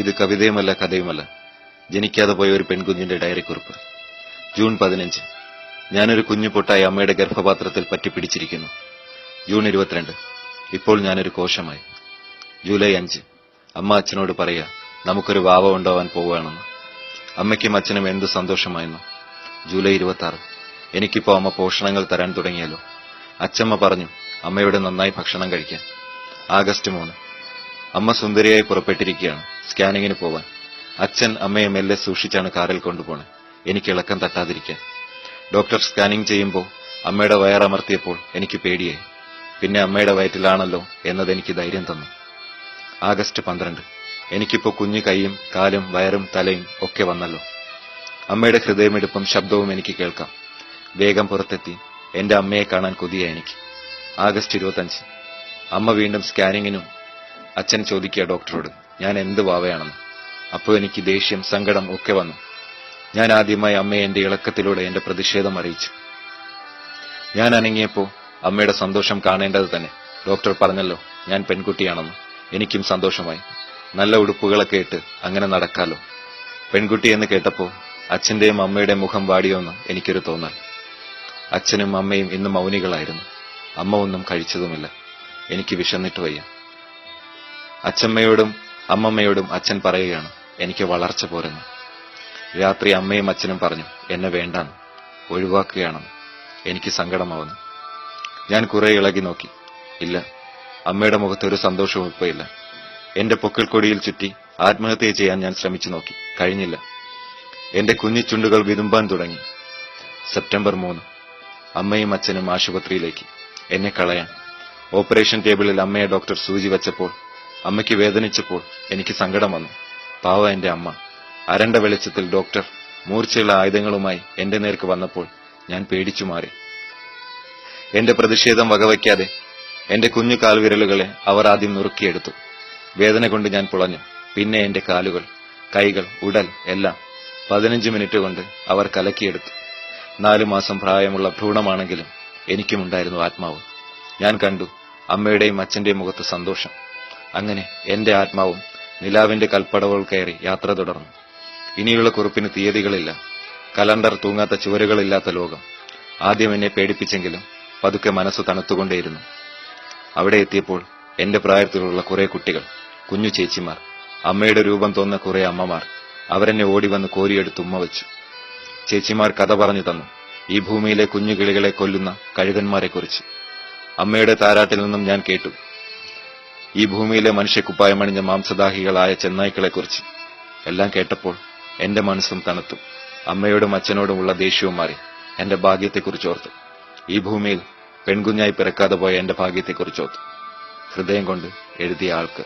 ഇത് കവിതയുമല്ല, കഥയുമല്ല. ജനിക്കാതെ പോയ ഒരു പെൺകുഞ്ഞിന്റെ ഡയറിക്കുറിപ്പ്. ജൂൺ 15. ഞാനൊരു കുഞ്ഞു പൊട്ടായി അമ്മയുടെ ഗർഭപാത്രത്തിൽ പറ്റിപ്പിടിച്ചിരിക്കുന്നു. ജൂൺ 22. ഇപ്പോൾ ഞാനൊരു കോശമായി. ജൂലൈ 5. അമ്മ അച്ഛനോട് പറയാ, നമുക്കൊരു വാവ ഉണ്ടാവാൻ പോവുകയാണെന്ന്. അമ്മയ്ക്കും അച്ഛനും എന്ത് സന്തോഷമായിരുന്നു. ജൂലൈ 26. എനിക്കിപ്പോ അമ്മ പോഷണങ്ങൾ തരാൻ തുടങ്ങിയല്ലോ. അച്ഛമ്മ പറഞ്ഞു അമ്മയോട് നന്നായി ഭക്ഷണം കഴിക്കാൻ. ആഗസ്റ്റ് 3. അമ്മ സുന്ദരിയായി പുറപ്പെട്ടിരിക്കുകയാണ് സ്കാനിങ്ങിന് പോവാൻ. അച്ഛൻ അമ്മയെ മെല്ലെ സൂക്ഷിച്ചാണ് കാറിൽ കൊണ്ടുപോണേ, എനിക്ക് ഇളക്കം തട്ടാതിരിക്കാൻ. ഡോക്ടർ സ്കാനിംഗ് ചെയ്യുമ്പോൾ അമ്മയുടെ വയറമർത്തിയപ്പോൾ എനിക്ക് പേടിയായി. പിന്നെ അമ്മയുടെ വയറ്റിലാണല്ലോ എന്നതെനിക്ക് ധൈര്യം തന്നു. ആഗസ്റ്റ് 12. എനിക്കിപ്പോ കുഞ്ഞു കൈയും കാലും വയറും തലയും ഒക്കെ വന്നല്ലോ. അമ്മയുടെ ഹൃദയമിടിപ്പും ശബ്ദവും എനിക്ക് കേൾക്കാം. വേഗം പുറത്തെത്തി എന്റെ അമ്മയെ കാണാൻ കൊതിയായി എനിക്ക്. ആഗസ്റ്റ് 25. അമ്മ വീണ്ടും സ്കാനിങ്ങിനും. അച്ഛൻ ചോദിക്കുക ഡോക്ടറോട് ഞാൻ എന്ത് വാവയാണെന്ന്. അപ്പോൾ എനിക്ക് ദേഷ്യം, സങ്കടം ഒക്കെ വന്നു. ഞാൻ ആദ്യമായി അമ്മയെ എന്റെ ഇളക്കത്തിലൂടെ എന്റെ പ്രതിഷേധം അറിയിച്ചു. ഞാൻ അനങ്ങിയപ്പോ അമ്മയുടെ സന്തോഷം കാണേണ്ടത് തന്നെ. ഡോക്ടർ പറഞ്ഞല്ലോ ഞാൻ പെൺകുട്ടിയാണെന്ന്. എനിക്കും സന്തോഷമായി. നല്ല ഉടുപ്പുകളൊക്കെ ഇട്ട് അങ്ങനെ നടക്കാലോ. പെൺകുട്ടി എന്ന് കേട്ടപ്പോ അച്ഛന്റെയും അമ്മയുടെയും മുഖം വാടിയോന്ന് എനിക്കൊരു തോന്നൽ. അച്ഛനും അമ്മയും ഇന്ന് മൗനികളായിരുന്നു. അമ്മ ഒന്നും കഴിച്ചതുമില്ല. എനിക്ക് വിശന്നിട്ട് വയ്യ. അച്ഛമ്മയോടും അമ്മമ്മയോടും അച്ഛൻ പറയുകയാണ് എനിക്ക് വളർച്ച പോരെന്ന്. രാത്രി അമ്മയും അച്ഛനും പറഞ്ഞു എന്നെ വേണ്ടാന്ന്, ഒഴിവാക്കുകയാണെന്ന്. എനിക്ക് സങ്കടമാവുന്നു. ഞാൻ കുറെ ഇളകി നോക്കി. ഇല്ല, അമ്മയുടെ മുഖത്ത് ഒരു സന്തോഷവും ഇപ്പൊ ഇല്ല. എന്റെ പൊക്കിൾക്കൊടിയിൽ ചുറ്റി ആത്മഹത്യ ചെയ്യാൻ ഞാൻ ശ്രമിച്ചു നോക്കി, കഴിഞ്ഞില്ല. എന്റെ കുഞ്ഞിച്ചുണ്ടുകൾ വിതുമ്പാൻ തുടങ്ങി. സെപ്റ്റംബർ 3. അമ്മയും അച്ഛനും ആശുപത്രിയിലേക്ക്, എന്നെ കളയാൻ. ഓപ്പറേഷൻ ടേബിളിൽ അമ്മയെ ഡോക്ടർ സൂചി വെച്ചപ്പോൾ അമ്മയ്ക്ക് വേദനിച്ചപ്പോൾ എനിക്ക് സങ്കടം വന്നു. പാവ എന്റെ അമ്മ. അരണ്ട വെളിച്ചത്തിൽ ഡോക്ടർ മൂർച്ചയുള്ള ആയുധങ്ങളുമായി എന്റെ നേർക്ക് വന്നപ്പോൾ ഞാൻ പേടിച്ചു മാറി. എന്റെ പ്രതിഷേധം വകവയ്ക്കാതെ എന്റെ കുഞ്ഞു കാൽവിരലുകളെ അവർ ആദ്യം നുറുക്കിയെടുത്തു. വേദന കൊണ്ട് ഞാൻ പുളഞ്ഞു. പിന്നെ എന്റെ കാലുകൾ, കൈകൾ, ഉടൽ എല്ലാം 15 മിനിറ്റ് കൊണ്ട് അവർ കലക്കിയെടുത്തു. 4 മാസം പ്രായമുള്ള ഭ്രൂണമാണെങ്കിലും എനിക്കുമുണ്ടായിരുന്നു ആത്മാവ്. ഞാൻ കണ്ടു അമ്മയുടെയും അച്ഛന്റെയും മുഖത്ത് സന്തോഷം. അങ്ങനെ എന്റെ ആത്മാവും നിലാവിന്റെ കൽപ്പടവുകൾ കയറി യാത്ര തുടർന്നു. ഇനിയുള്ള കുറിപ്പിന് തീയതികളില്ല. കലണ്ടർ തൂങ്ങാത്ത ചുവരുകളില്ലാത്ത ലോകം. ആദ്യം എന്നെ പേടിപ്പിച്ചെങ്കിലും പതുക്കെ മനസ്സ് തണുത്തുകൊണ്ടേയിരുന്നു. അവിടെ എത്തിയപ്പോൾ എന്റെ പ്രായത്തിലുള്ള കുറെ കുട്ടികൾ, കുഞ്ഞു ചേച്ചിമാർ, അമ്മയുടെ രൂപം തോന്നുന്ന കുറെ അമ്മമാർ. അവരെന്നെ ഓടിവന്ന് കോരിയെടുത്ത് ഉമ്മ വെച്ചു. ചേച്ചിമാർ കഥ പറഞ്ഞു തന്നു, ഈ ഭൂമിയിലെ കുഞ്ഞു കിളികളെ കൊല്ലുന്ന കഴുകന്മാരെക്കുറിച്ച്. അമ്മയുടെ താരാട്ടിൽ നിന്നും ഞാൻ കേട്ടു ഈ ഭൂമിയിലെ മനുഷ്യക്കുപ്പായമണിഞ്ഞ മാംസദാഹികളായ ചെന്നായ്ക്കളെക്കുറിച്ച്. എല്ലാം കേട്ടപ്പോൾ എന്റെ മനസ്സും തണുത്തു. അമ്മയോടും അച്ഛനോടുമുള്ള ദേഷ്യവും മാറി. എന്റെ ഭാഗ്യത്തെക്കുറിച്ചോർത്തു. ഈ ഭൂമിയിൽ പെൺകുഞ്ഞായി പിറക്കാതെ പോയ എന്റെ ഭാഗ്യത്തെക്കുറിച്ചോർത്തു. ഹൃദയം കൊണ്ട് എഴുതിയ ആൾക്ക്.